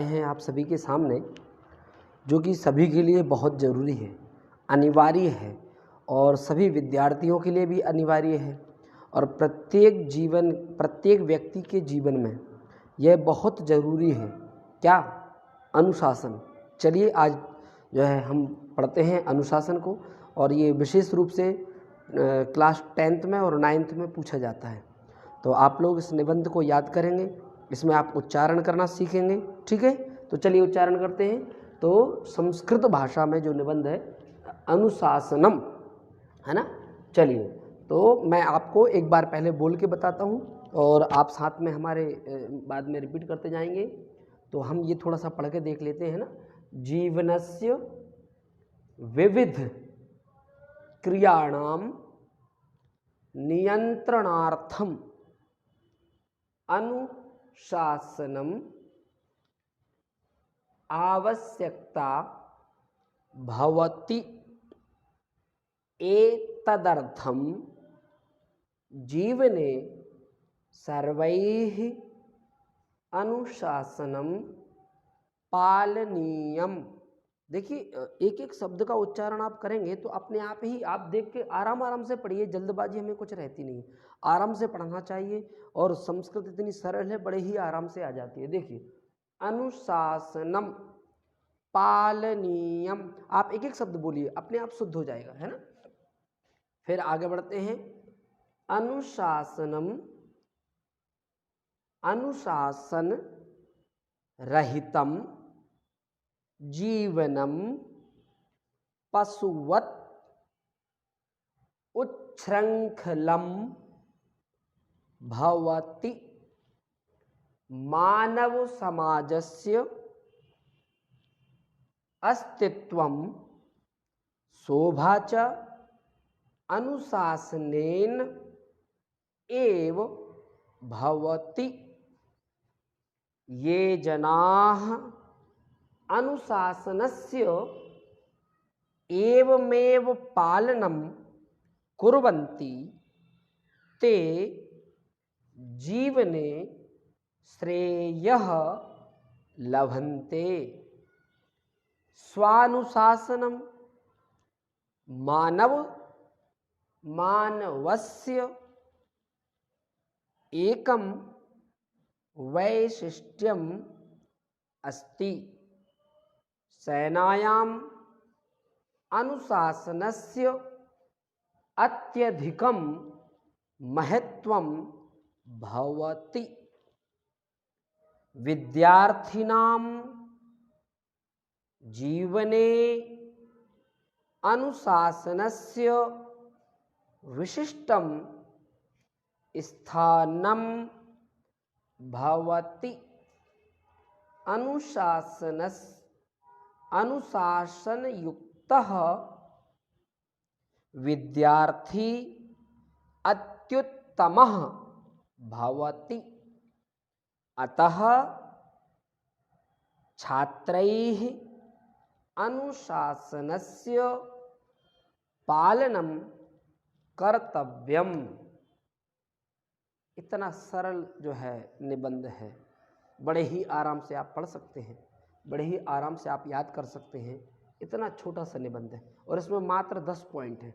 हैं आप सभी के सामने, जो कि सभी के लिए बहुत ज़रूरी है, अनिवार्य है और सभी विद्यार्थियों के लिए भी अनिवार्य है और प्रत्येक व्यक्ति के जीवन में यह बहुत ज़रूरी है। क्या? अनुशासन। चलिए आज जो है हम पढ़ते हैं अनुशासन को, और ये विशेष रूप से क्लास 10th में और 9th में पूछा जाता है। तो आप लोग इस निबंध को याद करेंगे, इसमें आप उच्चारण करना सीखेंगे। ठीक है, तो चलिए उच्चारण करते हैं। तो संस्कृत भाषा में जो निबंध है अनुशासनम, है ना। चलिए, तो मैं आपको एक बार पहले बोल के बताता हूँ और आप साथ में हमारे बाद में रिपीट करते जाएंगे। तो हम ये थोड़ा सा पढ़ के देख लेते हैं ना। जीवनस्य विविध क्रियाणाम नियंत्रणार्थम अनुशासनम आवश्यकता भवति। एतदर्थम जीवने सर्वैः अनुशासनम पालनीयम। देखिए, एक एक शब्द का उच्चारण आप करेंगे तो अपने आप ही आप देख के आराम से पढ़िए। जल्दबाजी हमें कुछ रहती नहीं, आराम से पढ़ना चाहिए। और संस्कृत इतनी सरल है, बड़े ही आराम से आ जाती है। देखिए, अनुशासनम पालनीयम, आप एक एक शब्द बोलिए, अपने आप शुद्ध हो जाएगा, है ना। फिर आगे बढ़ते हैं। अनुशासनम अनुशासन रहितम जीवनम पशुवत उच्छृंखलम भवति। मानव समाजस्य अस्तित्वं शोभा च अनुशासनेन एव भवति। ये जनाः अनुशासनस्य एवमेव पालनं कुर्वन्ति ते जीवने श्रेयः लभन्ते। स्वानुशासनं मानवस्य एकं वैशिष्ट्यम् अस्ति। सेनायाम् अनुशासनस्य अत्यधिकं महत्त्वं भवति। विद्यार्थिनां जीवने अनुशासनस्य विशिष्टं स्थानं भवति। अनुशासनयुक्तः विद्यार्थी अत्युत्तमः भवति। अतः छात्रैः अनुशासनस्य पालनं कर्तव्यम्। इतना सरल जो है निबंध है, बड़े ही आराम से आप पढ़ सकते हैं, बड़े ही आराम से आप याद कर सकते हैं। इतना छोटा सा निबंध है और इसमें मात्र 10 पॉइंट है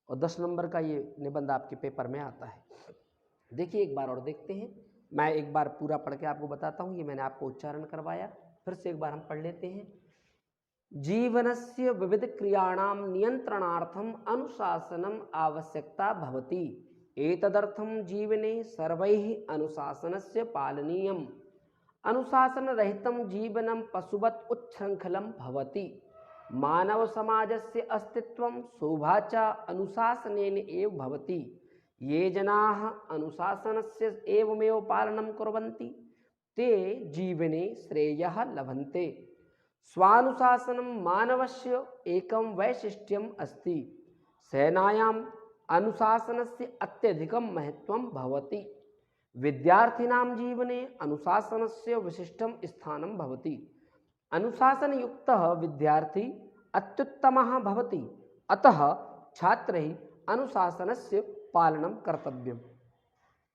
और 10 नंबर का ये निबंध आपके पेपर में आता है। देखिए, एक बार और देखते हैं। मैं एक बार पूरा पढ़ के आपको बताता हूँ। ये मैंने आपको उच्चारण करवाया, फिर से एक बार हम पढ़ लेते हैं। जीवनस्य विविध क्रियाणां नियंत्रणार्थम अनुशासनम आवश्यकता भवति। एतदर्थम जीवने सर्वैः अनुशासनस्य पालनीयम्। अनुशासन रहितं जीवनं पशुवत् उच्छृंखलं भवति। मानव समाजस्य अस्तित्वं शोभा च अनुशासनेन एव भवति। ये जनाः अनुशासनस्य एवमेव पालनं कुर्वन्ति ते जीवने श्रेयः लभन्ते। स्वानुशासनं मानवस्य एकं वैशिष्ट्यम् अस्ति। सेनायाम् अनुशासनस्य अत्यधिकं महत्त्वं भवति। विद्यार्थिनां जीवने अनुशासनस्य विशिष्टं स्थानं भवति। अनुशासनयुक्तः विद्यार्थी अत्युत्तमः भवति। अतः छात्रैः अनुशासनस्य पालनं कर्तव्यम्।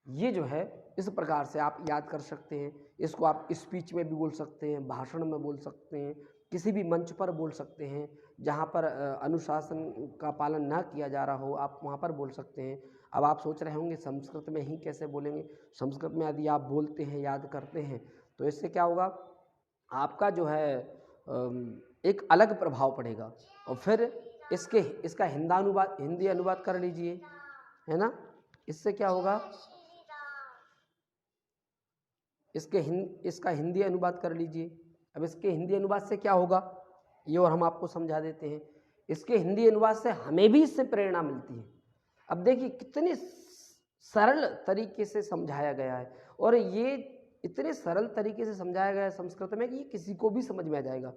ये जो है इस प्रकार से आप याद कर सकते हैं। इसको आप स्पीच में भी बोल सकते हैं, भाषण में बोल सकते हैं, किसी भी मंच पर बोल सकते हैं जहाँ पर अनुशासन का पालन ना किया जा रहा हो, आप वहाँ पर बोल सकते हैं। अब आप सोच रहे होंगे संस्कृत में ही कैसे बोलेंगे। संस्कृत में यदि आप बोलते हैं, याद करते हैं, तो इससे क्या होगा, आपका जो है एक अलग प्रभाव पड़ेगा। और फिर इसका हिंदी अनुवाद कर लीजिए, है ना। इससे क्या होगा, इसका हिंदी अनुवाद कर लीजिए। अब इसके हिंदी अनुवाद से क्या होगा ये और हम आपको समझा देते हैं। इसके हिंदी अनुवाद से हमें भी इससे प्रेरणा मिलती है। अब देखिए कितने सरल तरीके से समझाया गया है, और ये इतने सरल तरीके से समझाया गया है संस्कृत में कि ये किसी को भी समझ में आ जाएगा।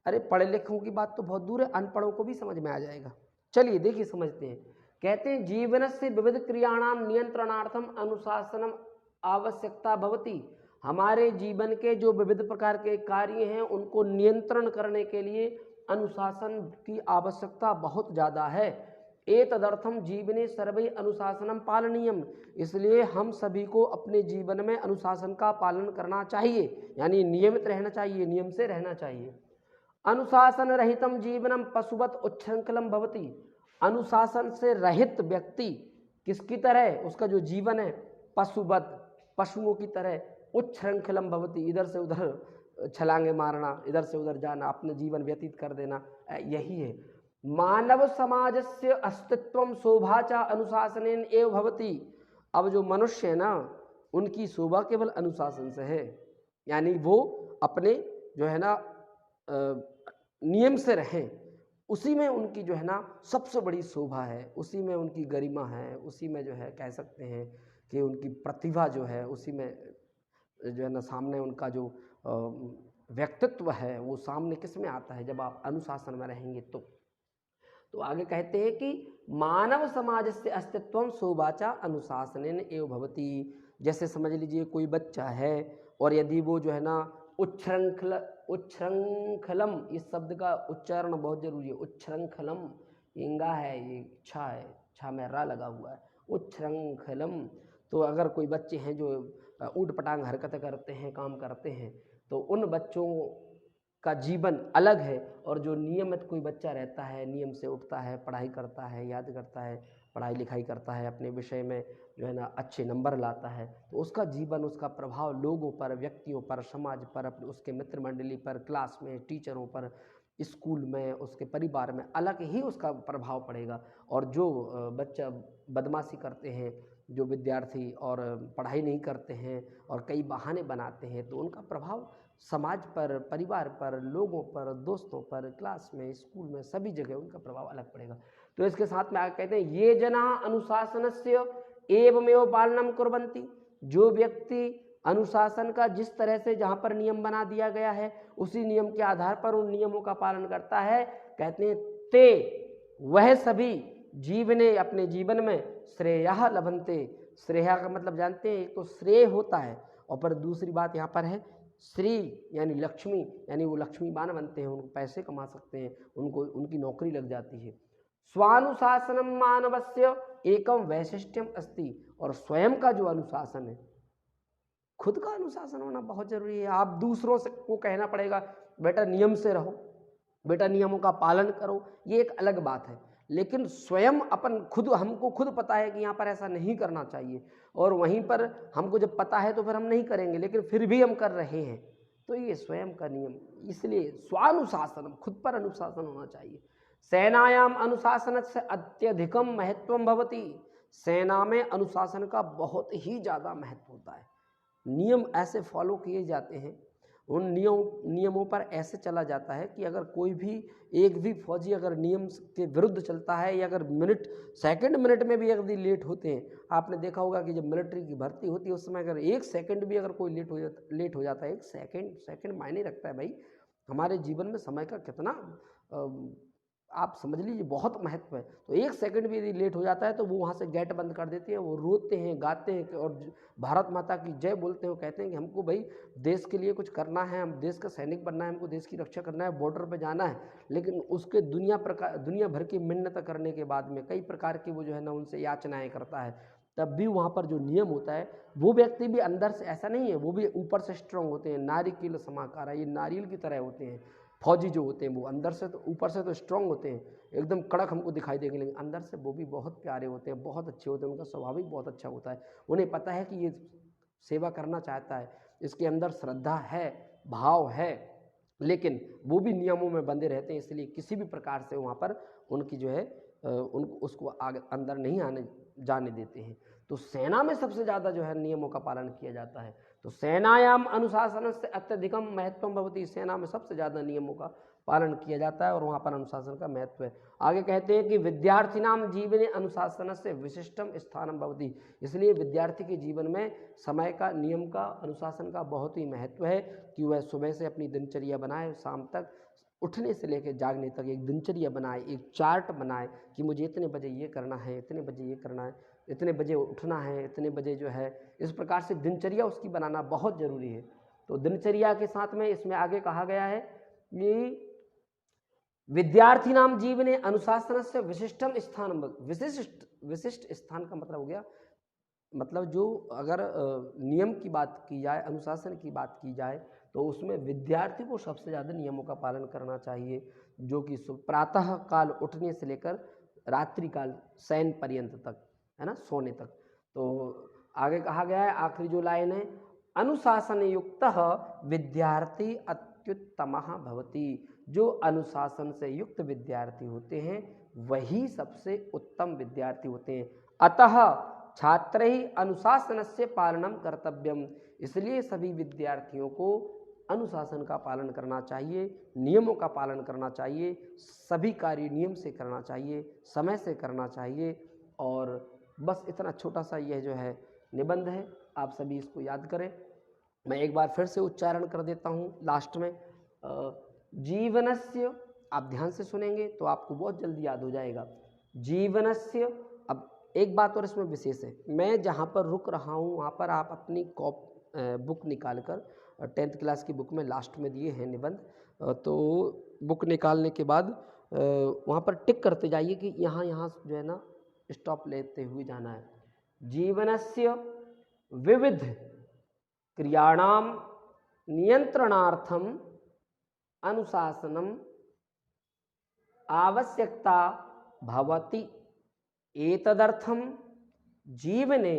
अरे पढ़े लिखों की बात तो बहुत दूर है, अनपढ़ों को भी समझ में आ जाएगा। चलिए देखिए समझते हैं। कहते हैं जीवनस्य विविध क्रियाणाम नियंत्रणार्थम अनुशासनम आवश्यकता भवति। हमारे जीवन के जो विविध प्रकार के कार्य हैं उनको नियंत्रण करने के लिए अनुशासन की आवश्यकता बहुत ज़्यादा है। एतदर्थम जीवने सर्वे अनुशासनम पालनीयम। इसलिए हम सभी को अपने जीवन में अनुशासन का पालन करना चाहिए, यानी नियमित रहना चाहिए, नियम से रहना चाहिए। अनुशासन रहितम जीवनम पशुवत उच्छृंखलम भवति। अनुशासन से रहित व्यक्ति किसकी तरह, उसका जो जीवन है पशुवत, पशुओं की तरह, उच्छृंखलम भवति, इधर से उधर छलांगे मारना, इधर से उधर जाना, अपने जीवन व्यतीत कर देना, यही है। मानव समाजस्य अस्तित्वम शोभा च अनुशासनेन एव भवति। अब जो मनुष्य है ना, उनकी शोभा केवल अनुशासन से है, यानी वो अपने जो है ना नियम से रहें, उसी में उनकी जो है ना सबसे बड़ी शोभा है, उसी में उनकी गरिमा है, उसी में जो है कह सकते हैं कि उनकी प्रतिभा जो है, उसी में जो है ना सामने उनका जो व्यक्तित्व है वो सामने किस में आता है, जब आप अनुशासन में रहेंगे तो आगे कहते हैं कि मानव समाज से अस्तित्वम शोभाचा अनुशासनेन एव भवति। जैसे समझ लीजिए कोई बच्चा है और यदि वो जो है ना उच्छृंखलम, इस शब्द का उच्चारण बहुत जरूरी है। उच्छृंखलम इंगा है, ये छा है, छा में रा लगा हुआ है, उच्छृंखलम। तो अगर कोई बच्चे हैं जो ऊट पटांग हरकतें करते हैं, काम करते हैं, तो उन बच्चों का जीवन अलग है। और जो नियमित कोई बच्चा रहता है, नियम से उठता है, पढ़ाई करता है, याद करता है, पढ़ाई लिखाई करता है, अपने विषय में जो है ना अच्छे नंबर लाता है, तो उसका जीवन, उसका प्रभाव लोगों पर, व्यक्तियों पर, समाज पर, अपने उसके मित्र मंडली पर, क्लास में, टीचरों पर, स्कूल में, उसके परिवार में अलग ही उसका प्रभाव पड़ेगा। और जो बच्चा बदमाशी करते हैं, जो विद्यार्थी और पढ़ाई नहीं करते हैं और कई बहाने बनाते हैं, तो उनका प्रभाव समाज पर, परिवार पर, लोगों पर, दोस्तों पर, क्लास में, स्कूल में, सभी जगह उनका प्रभाव अलग पड़ेगा। तो इसके साथ में आगे कहते हैं ये जना अनुशासनस्य एवमेव पालनम कुर्वन्ति। जो व्यक्ति अनुशासन का जिस तरह से जहाँ पर नियम बना दिया गया है उसी नियम के आधार पर उन नियमों का पालन करता है, कहते हैं ते वह सभी जीवने, अपने जीवन में श्रेयः लभन्ते। श्रेय का मतलब जानते हैं, एक तो श्रेय होता है और पर दूसरी बात यहाँ पर है श्री, यानी लक्ष्मी, यानी वो लक्ष्मीवान बनते हैं, उनको पैसे कमा सकते हैं, उनको उनकी नौकरी लग जाती है। स्वानुशासनम मानवस्य एकम वैशिष्ट्यम अस्ति। और स्वयं का जो अनुशासन है, खुद का अनुशासन होना बहुत जरूरी है। आप दूसरों से को कहना पड़ेगा बेटा नियम से रहो, बेटा नियमों का पालन करो, ये एक अलग बात है। लेकिन स्वयं अपन खुद, हमको खुद पता है कि यहाँ पर ऐसा नहीं करना चाहिए, और वहीं पर हमको जब पता है तो फिर हम नहीं करेंगे, लेकिन फिर भी हम कर रहे हैं, तो ये स्वयं का नियम। इसलिए स्वानुशासन, खुद पर अनुशासन होना चाहिए। सेनायाम अनुशासन से अत्यधिकम महत्वम भवति। सेना में अनुशासन का बहुत ही ज़्यादा महत्व होता है। नियम ऐसे फॉलो किए जाते हैं, उन नियमों पर ऐसे चला जाता है कि अगर कोई भी एक भी फौजी अगर नियम के विरुद्ध चलता है, या अगर सेकंड मिनट में भी अगर लेट होते हैं, आपने देखा होगा कि जब मिलिट्री की भर्ती होती है उस समय अगर एक सेकंड भी अगर कोई लेट हो जाता है, एक सेकंड मायने रखता है भाई। हमारे जीवन में समय का कितना आप समझ लीजिए बहुत महत्व है। तो एक सेकंड भी यदि लेट हो जाता है तो वो वहाँ से गेट बंद कर देते हैं, वो रोते हैं, गाते हैं और भारत माता की जय बोलते हैं। वो कहते हैं कि हमको भाई देश के लिए कुछ करना है, हम देश का सैनिक बनना है, हमको देश की रक्षा करना है, बॉर्डर पे जाना है। लेकिन उसके दुनिया भर की मिन्नत करने के बाद में कई प्रकार की वो जो है ना उनसे याचनाएँ करता है, तब भी वहाँ पर जो नियम होता है वो व्यक्ति भी अंदर से ऐसा नहीं है, वो भी ऊपर से स्ट्रांग होते हैं। नारिकेल समाकारा, ये नारियल की तरह होते हैं। फौजी जो होते हैं वो अंदर से तो ऊपर से तो स्ट्रांग होते हैं, एकदम कड़क हमको दिखाई देंगे, लेकिन अंदर से वो भी बहुत प्यारे होते हैं, बहुत अच्छे होते हैं, उनका स्वभाव भी बहुत अच्छा होता है। उन्हें पता है कि ये सेवा करना चाहता है, इसके अंदर श्रद्धा है, भाव है, लेकिन वो भी नियमों में बंधे रहते हैं, इसलिए किसी भी प्रकार से वहाँ पर उनकी जो है उनको उसको आगे अंदर नहीं आने जाने देते हैं। तो सेना में सबसे ज़्यादा जो है नियमों का पालन किया जाता है। तो सेनायाम अनुशासन से अत्यधिकम महत्व भवति, सेना में सबसे ज़्यादा नियमों का पालन किया जाता है और वहाँ पर अनुशासन का महत्व है। आगे कहते हैं कि विद्यार्थिनाम जीवने अनुशासन से विशिष्टम स्थानम भवति, इसलिए विद्यार्थी के जीवन में समय का, नियम का, अनुशासन का बहुत ही महत्व है कि वह सुबह से अपनी दिनचर्या बनाए, शाम तक उठने से लेकर जागने तक एक दिनचर्या बनाए, एक चार्ट बनाए कि मुझे इतने बजे ये करना है, इतने बजे ये करना है, इतने बजे उठना है, इतने बजे जो है, इस प्रकार से दिनचर्या उसकी बनाना बहुत ज़रूरी है। तो दिनचर्या के साथ में इसमें आगे कहा गया है कि विद्यार्थिनाम जीवने अनुशासन से विशिष्टम स्थान, विशिष्ट स्थान का मतलब हो गया, मतलब जो अगर नियम की बात की जाए, अनुशासन की बात की जाए, तो उसमें विद्यार्थी को सबसे ज़्यादा नियमों का पालन करना चाहिए, जो कि प्रातः काल उठने से लेकर रात्रि काल शयन पर्यंत तक, है ना, सोने तक। तो आगे कहा गया है, आखिरी जो लाइन है, अनुशासन युक्त विद्यार्थी अत्युत्तमः भवति, जो अनुशासन से युक्त विद्यार्थी होते हैं वही सबसे उत्तम विद्यार्थी होते हैं। अतः छात्र ही अनुशासन से पालनम कर्तव्यम, इसलिए सभी विद्यार्थियों को अनुशासन का पालन करना चाहिए, नियमों का पालन करना चाहिए, सभी कार्य नियम से करना चाहिए, समय से करना चाहिए। और बस इतना छोटा सा यह जो है निबंध है, आप सभी इसको याद करें। मैं एक बार फिर से उच्चारण कर देता हूँ लास्ट में। जीवनस्य, आप ध्यान से सुनेंगे तो आपको बहुत जल्दी याद हो जाएगा। जीवनस्य, अब एक बात और इसमें विशेष है, मैं जहाँ पर रुक रहा हूँ वहाँ पर आप अपनी बुक निकाल कर, 10th क्लास की बुक में लास्ट में दिए हैं निबंध, तो बुक निकालने के बाद वहाँ पर टिक करते जाइए कि यहाँ जो है ना स्टॉप लेते हुए जाना है। जीवनस्य विविध क्रियाणाम नियंत्रणार्थम अनुशासनम आवश्यकता भवति, एतदर्थम जीवने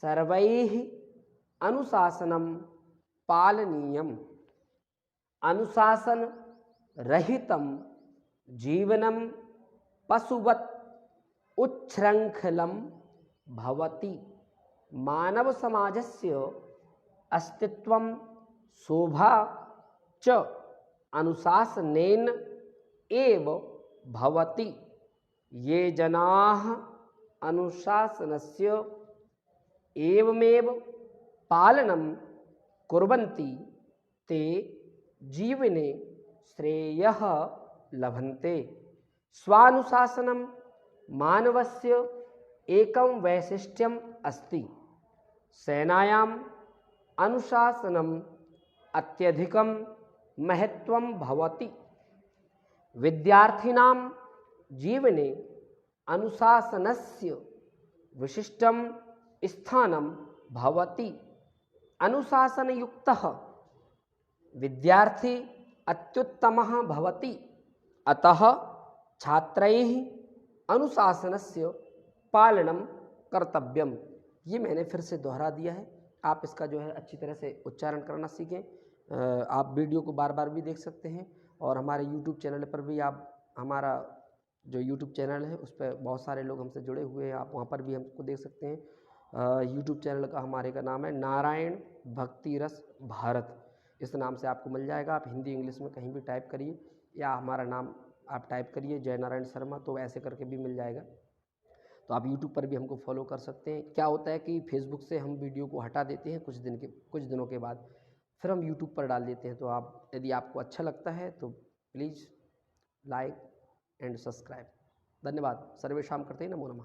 सर्वैः अनुशासनम पालनीयम, अनुशासन रहितम जीवनम पशुवत् उच्छृंखलम भवति, मानव समाजस्य अस्तित्वं शोभा च अनुशासनेन एव भवति, ये जनाः अनुशासनस्य एवमेव पालनं कुर्वन्ति ते जीवने श्रेयः लभन्ते। स्वानुशासनं मानवस्य एकं वैशिष्ट्यम् अस्ति, सेनायाम् अनुशासनम् अत्यधिकं महत्वं भवति, विद्यार्थिनां जीवने अनुशासनस्य विशिष्टं स्थानं भवति, अनुशासनयुक्तः विद्यार्थी अत्युत्तमः भवति, अतः छात्रैः अनुशासनस्य पालनं कर्तव्यम। ये मैंने फिर से दोहरा दिया है, आप इसका जो है अच्छी तरह से उच्चारण करना सीखें। आप वीडियो को बार बार भी देख सकते हैं और हमारे YouTube चैनल पर भी, आप हमारा जो YouTube चैनल है उस पर बहुत सारे लोग हमसे जुड़े हुए हैं, आप वहाँ पर भी हमको देख सकते हैं। YouTube चैनल का हमारे का नाम है नारायण भक्ति रस भारत, इस नाम से आपको मिल जाएगा। आप हिंदी इंग्लिश में कहीं भी टाइप करिए या हमारा नाम आप टाइप करिए जय नारायण शर्मा, तो ऐसे करके भी मिल जाएगा। तो आप YouTube पर भी हमको फॉलो कर सकते हैं। क्या होता है कि Facebook से हम वीडियो को हटा देते हैं कुछ दिनों के बाद, फिर हम YouTube पर डाल देते हैं। तो आप, यदि आपको अच्छा लगता है तो प्लीज़ लाइक एंड सब्सक्राइब। धन्यवाद। सर्वेषां कृते नमो नमः।